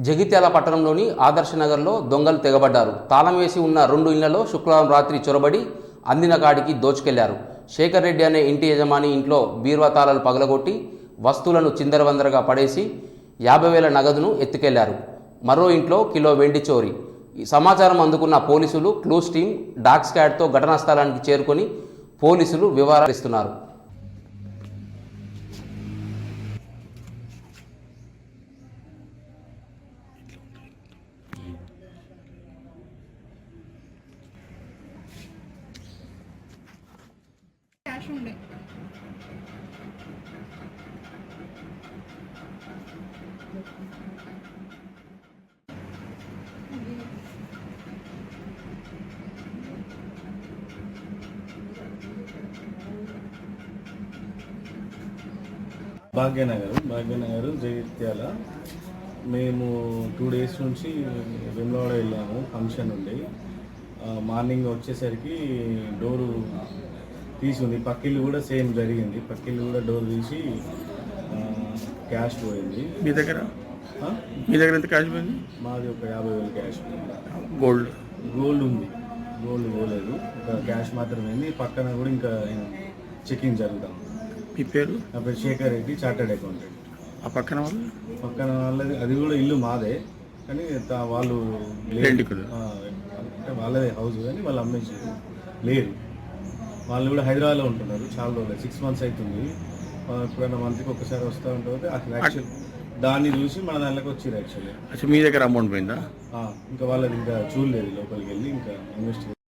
జగిత్యాల పట్టణంలోని ఆదర్శనగర్లో దొంగలు తెగబడ్డారు. తాళం వేసి ఉన్న 2 ఇళ్లలో శుక్రవారం రాత్రి చొరబడి అందిన కాడికి దోచుకెళ్లారు. శేఖర్ రెడ్డి అనే ఇంటి యజమాని ఇంట్లో బీరువా తాళాలు పగలగొట్టి వస్తువులను చిందరవందరగా పడేసి 50,000 నగదును ఎత్తుకెళ్లారు. మరో ఇంట్లో కిలో వెండి చోరీ. ఈ సమాచారం అందుకున్న పోలీసులు క్లూస్ టీం డాగ్ స్క్వాడ్తో ఘటనా స్థలానికి చేరుకొని పోలీసులు వివరిస్తున్నారు. ఉండే భాగ్యనగర్ జగిత్యాల. మేము 2 డేస్ నుంచి వెమ్లవాడ వెళ్ళాము, ఫంక్షన్ ఉండి. మార్నింగ్ వచ్చేసరికి డోరు తీసి ఉంది. పక్కిల్లు కూడా సేమ్ జరిగింది. పక్కిల్లు కూడా డోర్ తీసి క్యాష్ పోయింది. మీ దగ్గర ఎంత క్యాష్ పోయింది? మాది ఒక 50,000 క్యాష్. గోల్డ్ ఉంది. గోల్డ్ పోలేదు, ఒక క్యాష్ మాత్రమే. పక్కన కూడా ఇంకా చెకింగ్ జరుగుతాం. మీ పేరు? నా పేరు శేఖర్ రెడ్డి, చార్టర్డ్ అకౌంటెంట్. ఆ పక్కన వాళ్ళది అది కూడా ఇల్లు మాదే, కానీ వాళ్ళు అంటే వాళ్ళదే హౌస్, కానీ వాళ్ళు అమ్మేసి లేరు. వాళ్ళు కూడా హైదరాబాద్లో ఉంటున్నారు చాలా రోజులు, 6 months అవుతుంది. ఎప్పుడైనా మంత్కి ఒక్కసారి వస్తూ ఉంటుంది. యాక్చువల్ దాన్ని చూసి మన దాంట్లోకి వచ్చారు. యాక్చువల్లీ మీ దగ్గర అమౌంట్ పోయిందా? ఇంకా వాళ్ళది ఇంకా చూడలేదు, లోపలికి వెళ్ళి ఇంకా ఇన్వెస్ట్